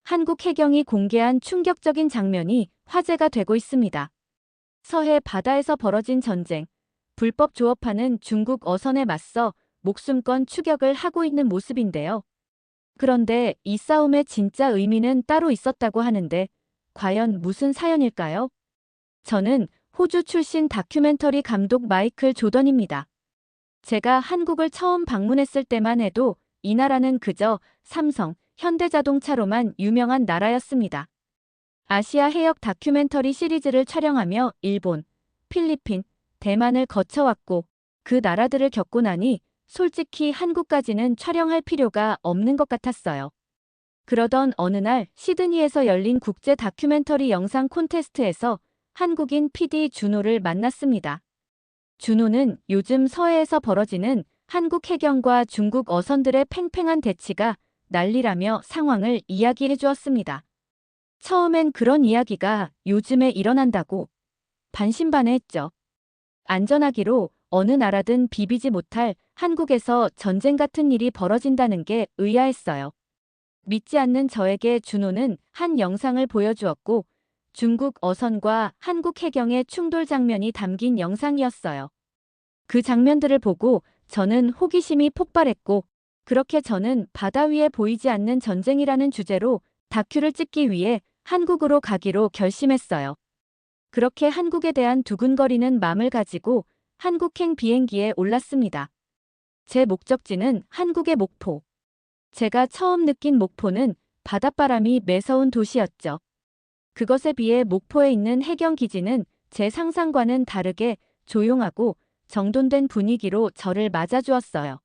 한국 해경이 공개한 충격적인 장면이 화제가 되고 있습니다. 서해 바다에서 벌어진 전쟁, 불법 조업하는 중국 어선에 맞서 목숨건 추격을 하고 있는 모습인데요. 그런데 이 싸움의 진짜 의미는 따로 있었다고 하는데 과연 무슨 사연일까요? 저는 호주 출신 다큐멘터리 감독 마이클 조던입니다. 제가 한국을 처음 방문했을 때만 해도 이 나라는 그저 삼성, 현대자동차로만 유명한 나라였습니다. 아시아 해역 다큐멘터리 시리즈를 촬영하며 일본, 필리핀, 대만을 거쳐왔고 그 나라들을 겪고 나니 솔직히 한국까지는 촬영할 필요가 없는 것 같았어요. 그러던 어느 날 시드니에서 열린 국제 다큐멘터리 영상 콘테스트에서 한국인 PD 준호를 만났습니다. 준호는 요즘 서해에서 벌어지는 한국 해경과 중국 어선들의 팽팽한 대치가 난리라며 상황을 이야기해 주었습니다. 처음엔 그런 이야기가 요즘에 일어난다고 반신반의했죠. 안전하기로 어느 나라든 비비지 못할 한국에서 전쟁 같은 일이 벌어진다는 게 의아했어요. 믿지 않는 저에게 준호는 한 영상을 보여주었고 중국 어선과 한국 해경의 충돌 장면이 담긴 영상이었어요. 그 장면들을 보고 저는 호기심이 폭발했고 그렇게 저는 바다 위에 보이지 않는 전쟁이라는 주제로 다큐를 찍기 위해 한국으로 가기로 결심했어요. 그렇게 한국에 대한 두근거리는 마음을 가지고 한국행 비행기에 올랐습니다. 제 목적지는 한국의 목포. 제가 처음 느낀 목포는 바닷바람이 매서운 도시였죠. 그것에 비해 목포에 있는 해경기지는 제 상상과는 다르게 조용하고 정돈된 분위기로 저를 맞아주었어요.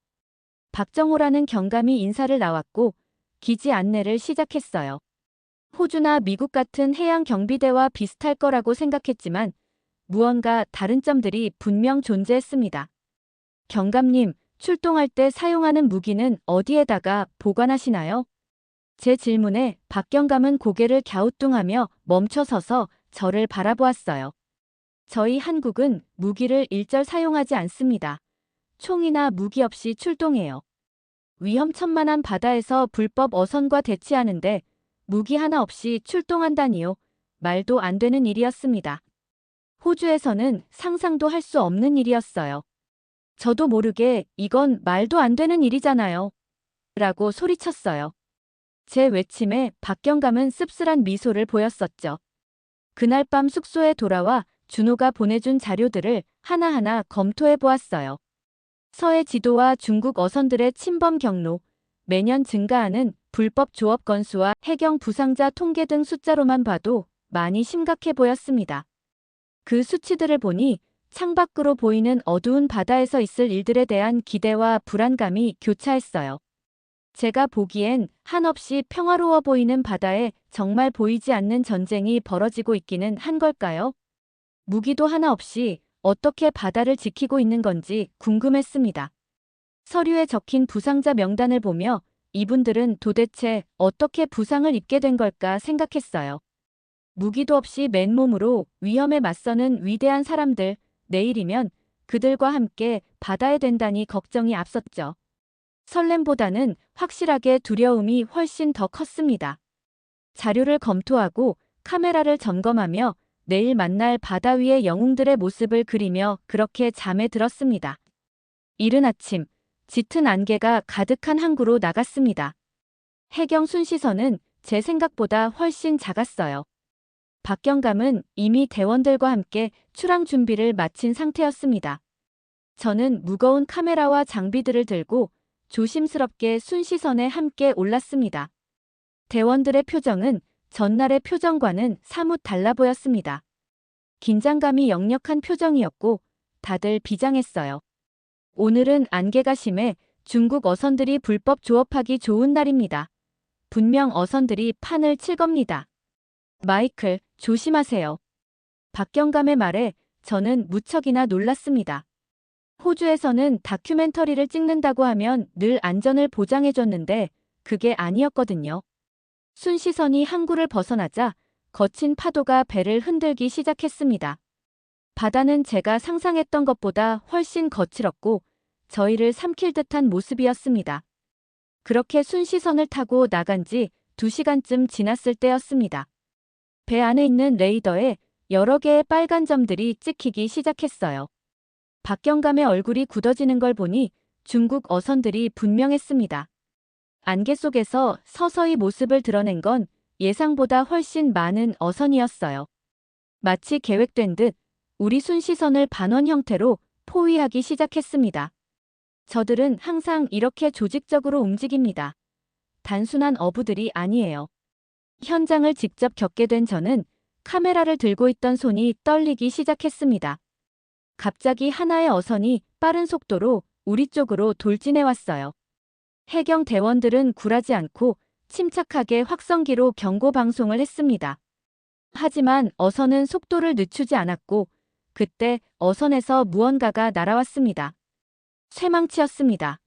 박정호라는 경감이 인사를 나왔고 기지 안내를 시작했어요. 호주나 미국 같은 해양 경비대와 비슷할 거라고 생각했지만 무언가 다른 점들이 분명 존재했습니다. 경감님, 출동할 때 사용하는 무기는 어디에다가 보관하시나요? 제 질문에 박 경감은 고개를 갸우뚱하며 멈춰서서 저를 바라보았어요. 저희 한국은 무기를 일절 사용하지 않습니다. 총이나 무기 없이 출동해요. 위험천만한 바다에서 불법 어선과 대치하는데 무기 하나 없이 출동한다니요. 말도 안 되는 일이었습니다. 호주에서는 상상도 할 수 없는 일이었어요. 저도 모르게 이건 말도 안 되는 일이잖아요. 라고 소리쳤어요. 제 외침에 박경감은 씁쓸한 미소를 보였었죠. 그날 밤 숙소에 돌아와 준호가 보내준 자료들을 하나하나 검토해 보았어요. 서해 지도와 중국 어선들의 침범 경로, 매년 증가하는 불법 조업 건수와 해경 부상자 통계 등 숫자로만 봐도 많이 심각해 보였습니다. 그 수치들을 보니 창밖으로 보이는 어두운 바다에서 있을 일들에 대한 기대와 불안감이 교차했어요. 제가 보기엔 한없이 평화로워 보이는 바다에 정말 보이지 않는 전쟁이 벌어지고 있기는 한 걸까요? 무기도 하나 없이 어떻게 바다를 지키고 있는 건지 궁금했습니다. 서류에 적힌 부상자 명단을 보며 이분들은 도대체 어떻게 부상을 입게 된 걸까 생각했어요. 무기도 없이 맨몸으로 위험에 맞서는 위대한 사람들, 내일이면 그들과 함께 바다에 된다니 걱정이 앞섰죠. 설렘보다는 확실하게 두려움이 훨씬 더 컸습니다. 자료를 검토하고 카메라를 점검하며 내일 만날 바다 위의 영웅들의 모습을 그리며 그렇게 잠에 들었습니다. 이른 아침, 짙은 안개가 가득한 항구로 나갔습니다. 해경 순시선은 제 생각보다 훨씬 작았어요. 박경감은 이미 대원들과 함께 출항 준비를 마친 상태였습니다. 저는 무거운 카메라와 장비들을 들고 조심스럽게 순시선에 함께 올랐습니다. 대원들의 표정은 전날의 표정과는 사뭇 달라 보였습니다. 긴장감이 역력한 표정이었고 다들 비장했어요. 오늘은 안개가 심해 중국 어선들이 불법 조업하기 좋은 날입니다. 분명 어선들이 판을 칠 겁니다. 마이클, 조심하세요. 박경감의 말에 저는 무척이나 놀랐습니다. 호주에서는 다큐멘터리를 찍는다고 하면 늘 안전을 보장해줬는데 그게 아니었거든요. 순시선이 항구를 벗어나자 거친 파도가 배를 흔들기 시작했습니다. 바다는 제가 상상했던 것보다 훨씬 거칠었고 저희를 삼킬 듯한 모습이었습니다. 그렇게 순시선을 타고 나간 지 2시간쯤 지났을 때였습니다. 배 안에 있는 레이더에 여러 개의 빨간 점들이 찍히기 시작했어요. 박경감의 얼굴이 굳어지는 걸 보니 중국 어선들이 분명했습니다. 안개 속에서 서서히 모습을 드러낸 건 예상보다 훨씬 많은 어선이었어요. 마치 계획된 듯 우리 순시선을 반원 형태로 포위하기 시작했습니다. 저들은 항상 이렇게 조직적으로 움직입니다. 단순한 어부들이 아니에요. 현장을 직접 겪게 된 저는 카메라를 들고 있던 손이 떨리기 시작했습니다. 갑자기 하나의 어선이 빠른 속도로 우리 쪽으로 돌진해 왔어요. 해경 대원들은 굴하지 않고 침착하게 확성기로 경고 방송을 했습니다. 하지만 어선은 속도를 늦추지 않았고 그때 어선에서 무언가가 날아왔습니다. 쇠망치였습니다.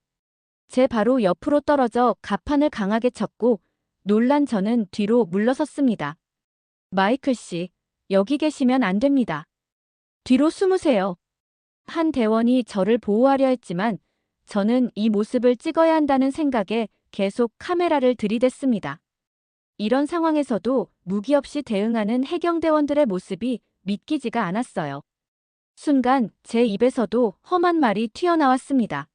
제 바로 옆으로 떨어져 갑판을 강하게 쳤고 놀란 저는 뒤로 물러섰습니다. 마이클 씨, 여기 계시면 안 됩니다. 뒤로 숨으세요. 한 대원이 저를 보호하려 했지만 저는 이 모습을 찍어야 한다는 생각에 계속 카메라를 들이댔습니다. 이런 상황에서도 무기 없이 대응하는 해경대원들의 모습이 믿기지가 않았어요. 순간 제 입에서도 험한 말이 튀어나왔습니다.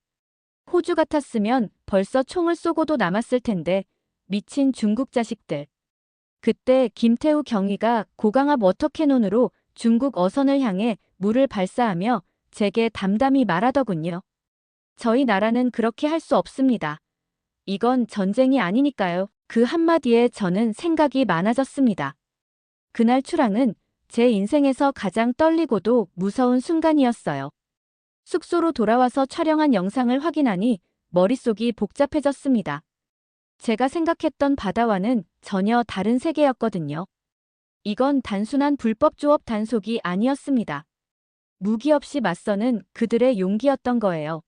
호주 같았으면 벌써 총을 쏘고도 남았을 텐데 미친 중국 자식들. 그때 김태우 경위가 고강압 워터캐논으로 중국 어선을 향해 물을 발사하며 제게 담담히 말하더군요. 저희 나라는 그렇게 할 수 없습니다. 이건 전쟁이 아니니까요. 그 한마디에 저는 생각이 많아졌습니다. 그날 출항은 제 인생에서 가장 떨리고도 무서운 순간이었어요. 숙소로 돌아와서 촬영한 영상을 확인하니 머릿속이 복잡해졌습니다. 제가 생각했던 바다와는 전혀 다른 세계였거든요. 이건 단순한 불법 조업 단속이 아니었습니다. 무기 없이 맞서는 그들의 용기였던 거예요.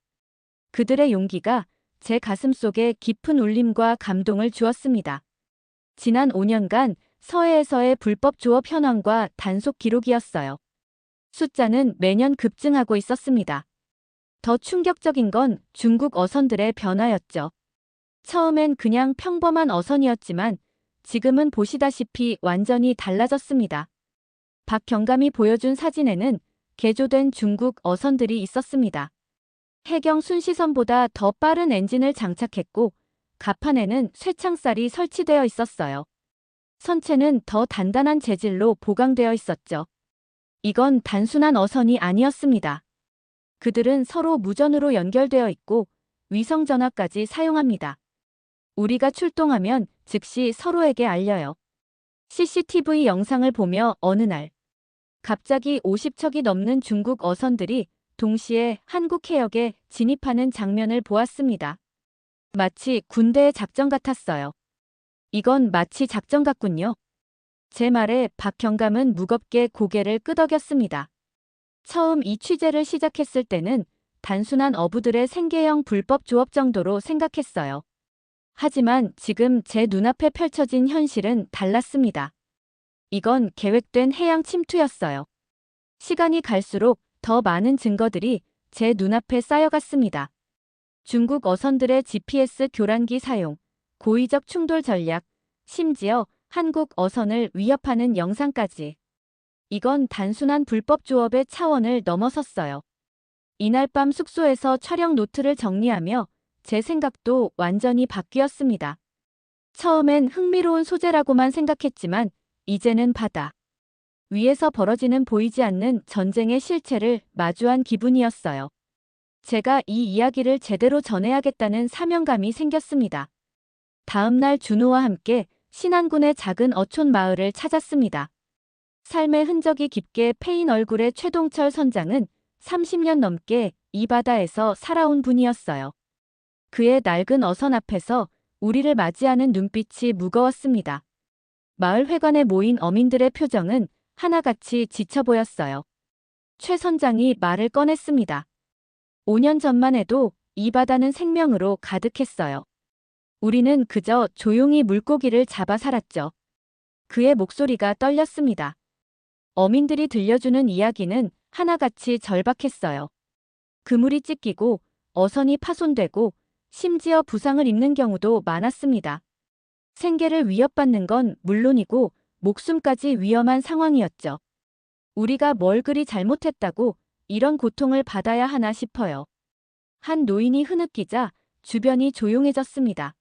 그들의 용기가 제 가슴 속에 깊은 울림과 감동을 주었습니다. 지난 5년간 서해에서의 불법 조업 현황과 단속 기록이었어요. 숫자는 매년 급증하고 있었습니다. 더 충격적인 건 중국 어선들의 변화였죠. 처음엔 그냥 평범한 어선이었지만 지금은 보시다시피 완전히 달라졌습니다. 박경감이 보여준 사진에는 개조된 중국 어선들이 있었습니다. 해경 순시선보다 더 빠른 엔진을 장착했고 갑판에는 쇠창살이 설치되어 있었어요. 선체는 더 단단한 재질로 보강되어 있었죠. 이건 단순한 어선이 아니었습니다. 그들은 서로 무전으로 연결되어 있고 위성 전화까지 사용합니다. 우리가 출동하면 즉시 서로에게 알려요. CCTV 영상을 보며 어느 날 갑자기 50척이 넘는 중국 어선들이 동시에 한국 해역에 진입하는 장면을 보았습니다. 마치 군대의 작전 같았어요. 이건 마치 작전 같군요. 제 말에 박경감은 무겁게 고개를 끄덕였습니다. 처음 이 취재를 시작했을 때는 단순한 어부들의 생계형 불법 조업 정도로 생각했어요. 하지만 지금 제 눈앞에 펼쳐진 현실은 달랐습니다. 이건 계획된 해양 침투였어요. 시간이 갈수록 더 많은 증거들이 제 눈앞에 쌓여갔습니다. 중국 어선들의 GPS 교란기 사용, 고의적 충돌 전략, 심지어 한국 어선을 위협하는 영상까지. 이건 단순한 불법 조업의 차원을 넘어섰어요. 이날 밤 숙소에서 촬영 노트를 정리하며 제 생각도 완전히 바뀌었습니다. 처음엔 흥미로운 소재라고만 생각했지만 이제는 바다 위에서 벌어지는 보이지 않는 전쟁의 실체를 마주한 기분이었어요. 제가 이 이야기를 제대로 전해야겠다는 사명감이 생겼습니다. 다음 날 준호와 함께 신안군의 작은 어촌 마을을 찾았습니다. 삶의 흔적이 깊게 패인 얼굴의 최동철 선장은 30년 넘게 이 바다에서 살아온 분이었어요. 그의 낡은 어선 앞에서 우리를 맞이하는 눈빛이 무거웠습니다. 마을 회관에 모인 어민들의 표정은 하나같이 지쳐 보였어요. 최 선장이 말을 꺼냈습니다. 5년 전만 해도 이 바다는 생명으로 가득했어요. 우리는 그저 조용히 물고기를 잡아 살았죠. 그의 목소리가 떨렸습니다. 어민들이 들려주는 이야기는 하나같이 절박했어요. 그물이 찢기고 어선이 파손되고 심지어 부상을 입는 경우도 많았습니다. 생계를 위협받는 건 물론이고 목숨까지 위험한 상황이었죠. 우리가 뭘 그리 잘못했다고 이런 고통을 받아야 하나 싶어요. 한 노인이 흐느끼자 주변이 조용해졌습니다.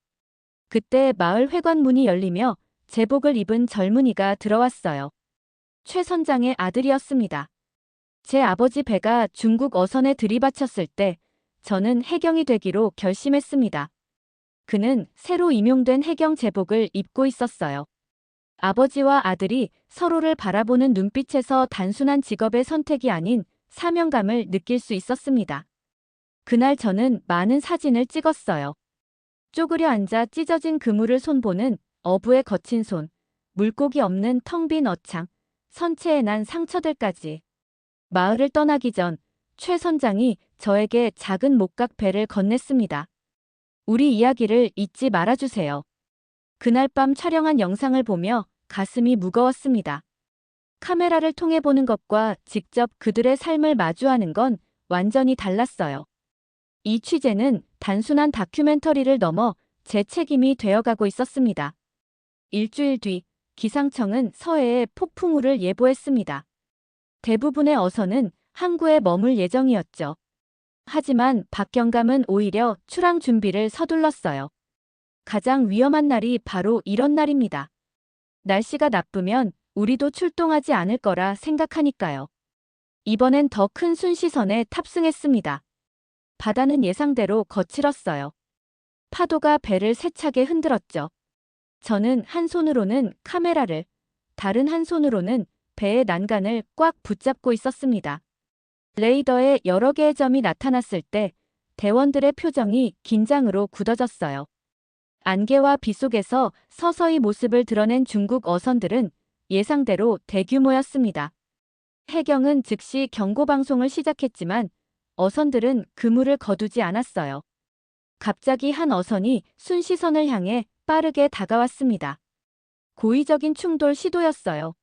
그때 마을 회관 문이 열리며 제복을 입은 젊은이가 들어왔어요. 최 선장의 아들이었습니다. 제 아버지 배가 중국 어선에 들이받쳤을 때 저는 해경이 되기로 결심했습니다. 그는 새로 임용된 해경 제복을 입고 있었어요. 아버지와 아들이 서로를 바라보는 눈빛에서 단순한 직업의 선택이 아닌 사명감을 느낄 수 있었습니다. 그날 저는 많은 사진을 찍었어요. 쪼그려 앉아 찢어진 그물을 손보는 어부의 거친 손, 물고기 없는 텅 빈 어창, 선체에 난 상처들까지. 마을을 떠나기 전 최 선장이 저에게 작은 목각 배를 건넸습니다. 우리 이야기를 잊지 말아주세요. 그날 밤 촬영한 영상을 보며 가슴이 무거웠습니다. 카메라를 통해 보는 것과 직접 그들의 삶을 마주하는 건 완전히 달랐어요. 이 취재는 단순한 다큐멘터리를 넘어 제 책임이 되어가고 있었습니다. 일주일 뒤 기상청은 서해에 폭풍우를 예보했습니다. 대부분의 어선은 항구에 머물 예정이었죠. 하지만 박경감은 오히려 출항 준비를 서둘렀어요. 가장 위험한 날이 바로 이런 날입니다. 날씨가 나쁘면 우리도 출동하지 않을 거라 생각하니까요. 이번엔 더 큰 순시선에 탑승했습니다. 바다는 예상대로 거칠었어요. 파도가 배를 세차게 흔들었죠. 저는 한 손으로는 카메라를, 다른 한 손으로는 배의 난간을 꽉 붙잡고 있었습니다. 레이더에 여러 개의 점이 나타났을 때 대원들의 표정이 긴장으로 굳어졌어요. 안개와 비 속에서 서서히 모습을 드러낸 중국 어선들은 예상대로 대규모였습니다. 해경은 즉시 경고방송을 시작했지만 어선들은 그물을 거두지 않았어요. 갑자기 한 어선이 순시선을 향해 빠르게 다가왔습니다. 고의적인 충돌 시도였어요.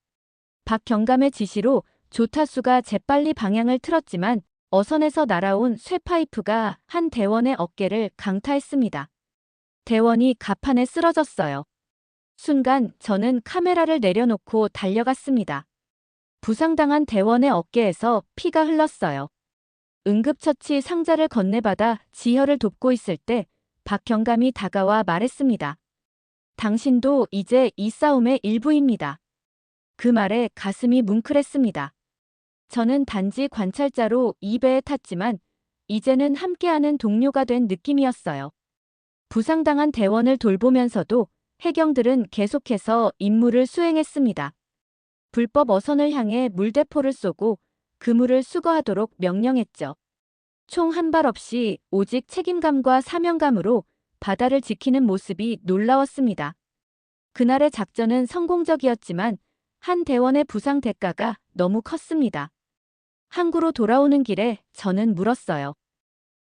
박경감의 지시로 조타수가 재빨리 방향을 틀었지만 어선에서 날아온 쇠파이프가 한 대원의 어깨를 강타했습니다. 대원이 갑판에 쓰러졌어요. 순간 저는 카메라를 내려놓고 달려갔습니다. 부상당한 대원의 어깨에서 피가 흘렀어요. 응급처치 상자를 건네받아 지혈을 돕고 있을 때 박경감이 다가와 말했습니다. 당신도 이제 이 싸움의 일부입니다. 그 말에 가슴이 뭉클했습니다. 저는 단지 관찰자로 이 배에 탔지만 이제는 함께하는 동료가 된 느낌이었어요. 부상당한 대원을 돌보면서도 해경들은 계속해서 임무를 수행했습니다. 불법 어선을 향해 물대포를 쏘고 그물을 수거하도록 명령했죠. 총 한 발 없이 오직 책임감과 사명감으로 바다를 지키는 모습이 놀라웠습니다. 그날의 작전은 성공적이었지만 한 대원의 부상 대가가 너무 컸습니다. 항구로 돌아오는 길에 저는 물었어요.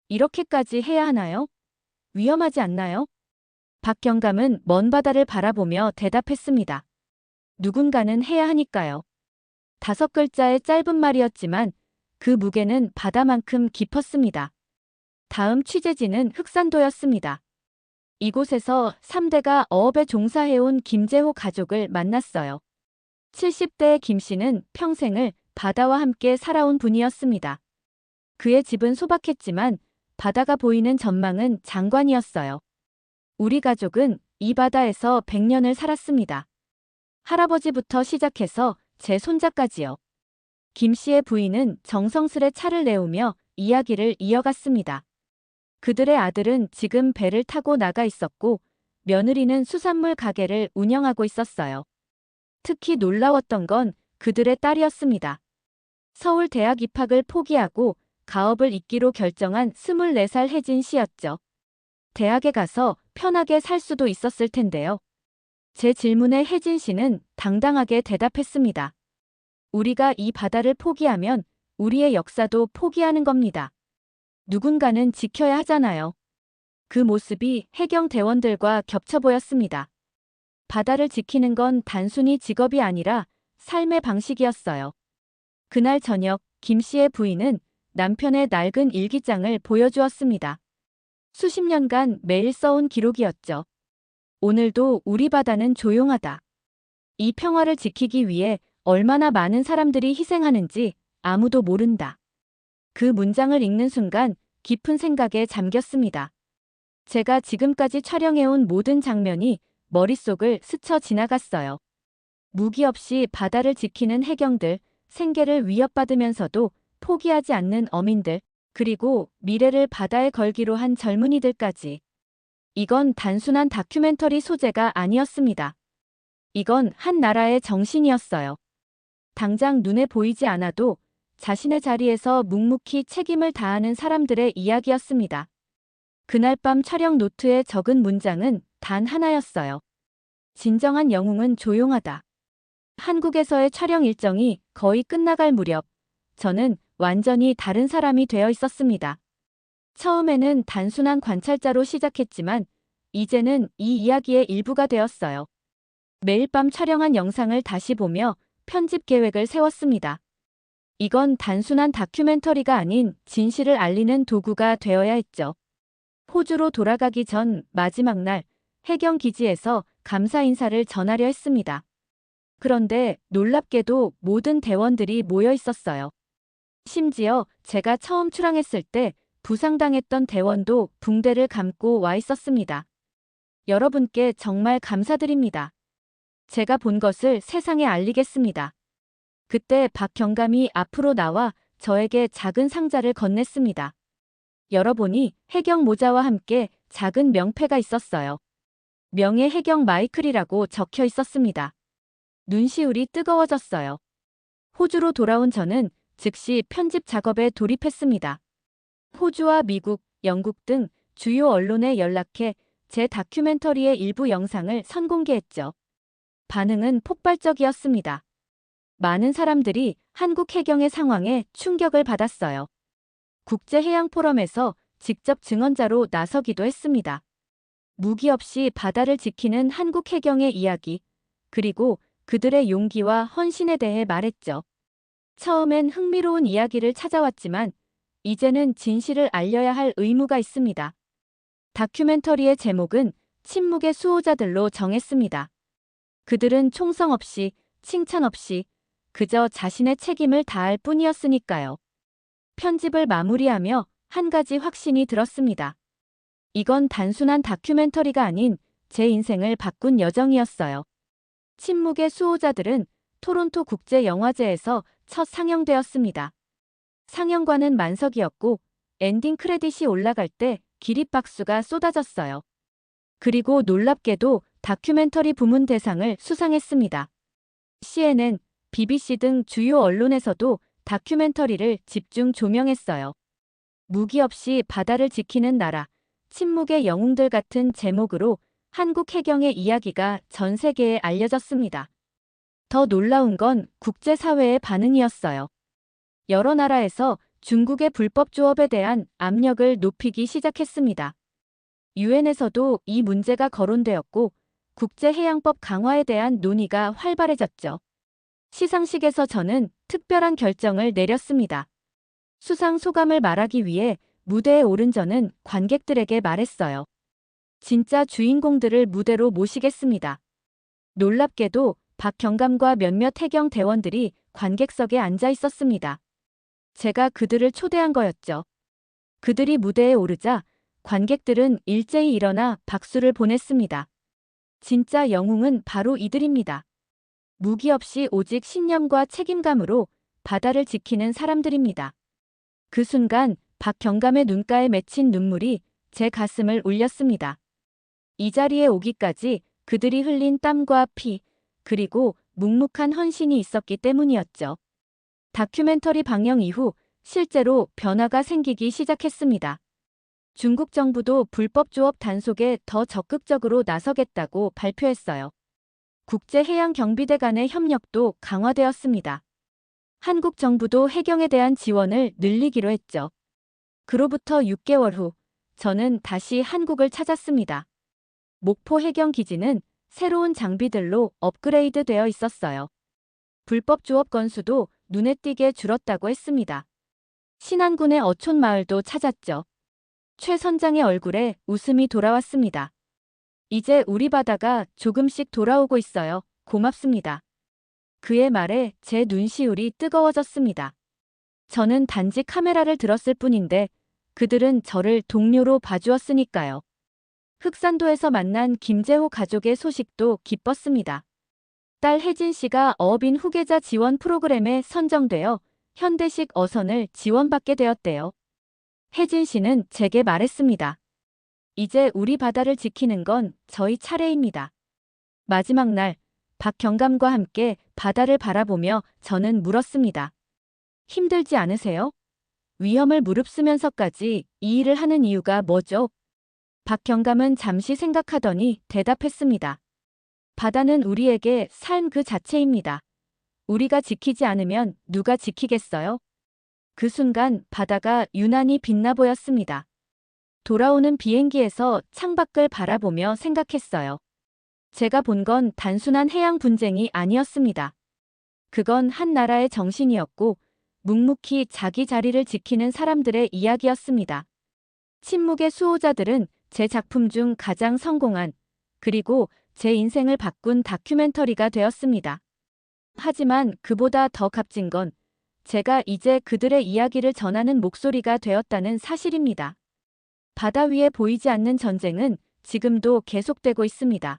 이렇게까지 해야 하나요? 위험하지 않나요? 박경감은 먼 바다를 바라보며 대답했습니다. 누군가는 해야 하니까요. 5글자의 짧은 말이었지만 그 무게는 바다만큼 깊었습니다. 다음 취재지는 흑산도였습니다. 이곳에서 3대가 어업에 종사해온 김재호 가족을 만났어요. 70대의 김 씨는 평생을 바다와 함께 살아온 분이었습니다. 그의 집은 소박했지만 바다가 보이는 전망은 장관이었어요. 우리 가족은 이 바다에서 100년을 살았습니다. 할아버지부터 시작해서 제 손자까지요. 김 씨의 부인은 정성스레 차를 내우며 이야기를 이어갔습니다. 그들의 아들은 지금 배를 타고 나가 있었고 며느리는 수산물 가게를 운영하고 있었어요. 특히 놀라웠던 건 그들의 딸이었습니다. 서울 대학 입학을 포기하고 가업을 잇기로 결정한 24살 혜진 씨였죠. 대학에 가서 편하게 살 수도 있었을 텐데요. 제 질문에 혜진 씨는 당당하게 대답했습니다. 우리가 이 바다를 포기하면 우리의 역사도 포기하는 겁니다. 누군가는 지켜야 하잖아요. 그 모습이 해경 대원들과 겹쳐 보였습니다. 바다를 지키는 건 단순히 직업이 아니라 삶의 방식이었어요. 그날 저녁 김 씨의 부인은 남편의 낡은 일기장을 보여주었습니다. 수십 년간 매일 써온 기록이었죠. 오늘도 우리 바다는 조용하다. 이 평화를 지키기 위해 얼마나 많은 사람들이 희생하는지 아무도 모른다. 그 문장을 읽는 순간 깊은 생각에 잠겼습니다. 제가 지금까지 촬영해온 모든 장면이 머릿속을 스쳐 지나갔어요. 무기 없이 바다를 지키는 해경들, 생계를 위협받으면서도 포기하지 않는 어민들, 그리고 미래를 바다에 걸기로 한 젊은이들까지. 이건 단순한 다큐멘터리 소재가 아니었습니다. 이건 한 나라의 정신이었어요. 당장 눈에 보이지 않아도 자신의 자리에서 묵묵히 책임을 다하는 사람들의 이야기였습니다. 그날 밤 촬영 노트에 적은 문장은 단 하나였어요. 진정한 영웅은 조용하다. 한국에서의 촬영 일정이 거의 끝나갈 무렵, 저는 완전히 다른 사람이 되어 있었습니다. 처음에는 단순한 관찰자로 시작했지만, 이제는 이 이야기의 일부가 되었어요. 매일 밤 촬영한 영상을 다시 보며 편집 계획을 세웠습니다. 이건 단순한 다큐멘터리가 아닌 진실을 알리는 도구가 되어야 했죠. 호주로 돌아가기 전 마지막 날 해경 기지에서 감사 인사를 전하려 했습니다. 그런데 놀랍게도 모든 대원들이 모여 있었어요. 심지어 제가 처음 출항했을 때 부상당했던 대원도 붕대를 감고 와 있었습니다. 여러분께 정말 감사드립니다. 제가 본 것을 세상에 알리겠습니다. 그때 박경감이 앞으로 나와 저에게 작은 상자를 건넸습니다. 열어보니 해경 모자와 함께 작은 명패가 있었어요. 명예 해경 마이클이라고 적혀 있었습니다. 눈시울이 뜨거워졌어요. 호주로 돌아온 저는 즉시 편집 작업에 돌입했습니다. 호주와 미국, 영국 등 주요 언론에 연락해 제 다큐멘터리의 일부 영상을 선공개했죠. 반응은 폭발적이었습니다. 많은 사람들이 한국 해경의 상황에 충격을 받았어요. 국제해양포럼에서 직접 증언자로 나서기도 했습니다. 무기 없이 바다를 지키는 한국 해경의 이야기, 그리고 그들의 용기와 헌신에 대해 말했죠. 처음엔 흥미로운 이야기를 찾아왔지만 이제는 진실을 알려야 할 의무가 있습니다. 다큐멘터리의 제목은 침묵의 수호자들로 정했습니다. 그들은 총성 없이, 칭찬 없이 그저 자신의 책임을 다할 뿐이었으니까요. 편집을 마무리하며 한 가지 확신이 들었습니다. 이건 단순한 다큐멘터리가 아닌 제 인생을 바꾼 여정이었어요. 침묵의 수호자들은 토론토 국제영화제에서 첫 상영되었습니다. 상영관은 만석이었고 엔딩 크레딧이 올라갈 때 기립박수가 쏟아졌어요. 그리고 놀랍게도 다큐멘터리 부문 대상을 수상했습니다. CNN, BBC 등 주요 언론에서도 다큐멘터리를 집중 조명했어요. 무기 없이 바다를 지키는 나라, 침묵의 영웅들 같은 제목으로 한국 해경의 이야기가 전 세계에 알려졌습니다. 더 놀라운 건 국제사회의 반응이었어요. 여러 나라에서 중국의 불법 조업에 대한 압력을 높이기 시작했습니다. 유엔에서도 이 문제가 거론되었고 국제해양법 강화에 대한 논의가 활발해졌죠. 시상식에서 저는 특별한 결정을 내렸습니다. 수상 소감을 말하기 위해 무대에 오른 저는 관객들에게 말했어요. 진짜 주인공들을 무대로 모시겠습니다. 놀랍게도 박경감과 몇몇 해경 대원들이 관객석에 앉아 있었습니다. 제가 그들을 초대한 거였죠. 그들이 무대에 오르자 관객들은 일제히 일어나 박수를 보냈습니다. 진짜 영웅은 바로 이들입니다. 무기 없이 오직 신념과 책임감으로 바다를 지키는 사람들입니다. 그 순간 박경감의 눈가에 맺힌 눈물이 제 가슴을 울렸습니다. 이 자리에 오기까지 그들이 흘린 땀과 피, 그리고 묵묵한 헌신이 있었기 때문이었죠. 다큐멘터리 방영 이후 실제로 변화가 생기기 시작했습니다. 중국 정부도 불법 조업 단속에 더 적극적으로 나서겠다고 발표했어요. 국제해양경비대 간의 협력도 강화되었습니다. 한국 정부도 해경에 대한 지원을 늘리기로 했죠. 그로부터 6개월 후 저는 다시 한국을 찾았습니다. 목포 해경 기지는 새로운 장비들로 업그레이드 되어 있었어요. 불법 조업 건수도 눈에 띄게 줄었다고 했습니다. 신안군의 어촌 마을도 찾았죠. 최 선장의 얼굴에 웃음이 돌아왔습니다. 이제 우리 바다가 조금씩 돌아오고 있어요. 고맙습니다. 그의 말에 제 눈시울이 뜨거워졌습니다. 저는 단지 카메라를 들었을 뿐인데 그들은 저를 동료로 봐주었으니까요. 흑산도에서 만난 김재호 가족의 소식도 기뻤습니다. 딸 혜진 씨가 어업인 후계자 지원 프로그램에 선정되어 현대식 어선을 지원받게 되었대요. 혜진 씨는 제게 말했습니다. 이제 우리 바다를 지키는 건 저희 차례입니다. 마지막 날, 박경감과 함께 바다를 바라보며 저는 물었습니다. 힘들지 않으세요? 위험을 무릅쓰면서까지 이 일을 하는 이유가 뭐죠? 박경감은 잠시 생각하더니 대답했습니다. 바다는 우리에게 삶 그 자체입니다. 우리가 지키지 않으면 누가 지키겠어요? 그 순간 바다가 유난히 빛나 보였습니다. 돌아오는 비행기에서 창밖을 바라보며 생각했어요. 제가 본 건 단순한 해양 분쟁이 아니었습니다. 그건 한 나라의 정신이었고 묵묵히 자기 자리를 지키는 사람들의 이야기였습니다. 침묵의 수호자들은 제 작품 중 가장 성공한, 그리고 제 인생을 바꾼 다큐멘터리가 되었습니다. 하지만 그보다 더 값진 건 제가 이제 그들의 이야기를 전하는 목소리가 되었다는 사실입니다. 바다 위에 보이지 않는 전쟁은 지금도 계속되고 있습니다.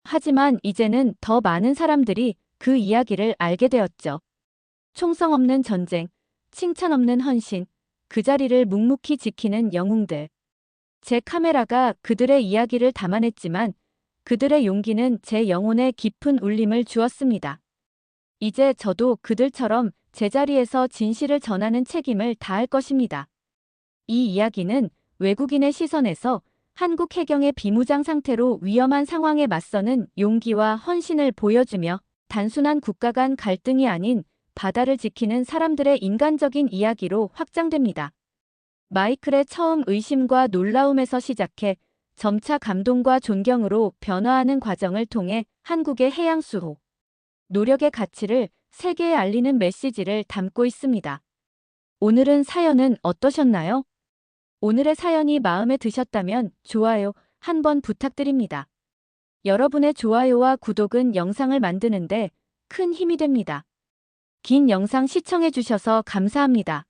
하지만 이제는 더 많은 사람들이 그 이야기를 알게 되었죠. 총성 없는 전쟁, 칭찬 없는 헌신, 그 자리를 묵묵히 지키는 영웅들. 제 카메라가 그들의 이야기를 담아냈지만 그들의 용기는 제 영혼에 깊은 울림을 주었습니다. 이제 저도 그들처럼 제자리에서 진실을 전하는 책임을 다할 것입니다. 이 이야기는 외국인의 시선에서 한국 해경의 비무장 상태로 위험한 상황에 맞서는 용기와 헌신을 보여주며 단순한 국가 간 갈등이 아닌 바다를 지키는 사람들의 인간적인 이야기로 확장됩니다. 마이클의 처음 의심과 놀라움에서 시작해 점차 감동과 존경으로 변화하는 과정을 통해 한국의 해양 수호, 노력의 가치를 세계에 알리는 메시지를 담고 있습니다. 오늘은 사연은 어떠셨나요? 오늘의 사연이 마음에 드셨다면 좋아요 한번 부탁드립니다. 여러분의 좋아요와 구독은 영상을 만드는데 큰 힘이 됩니다. 긴 영상 시청해주셔서 감사합니다.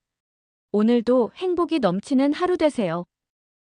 오늘도 행복이 넘치는 하루 되세요.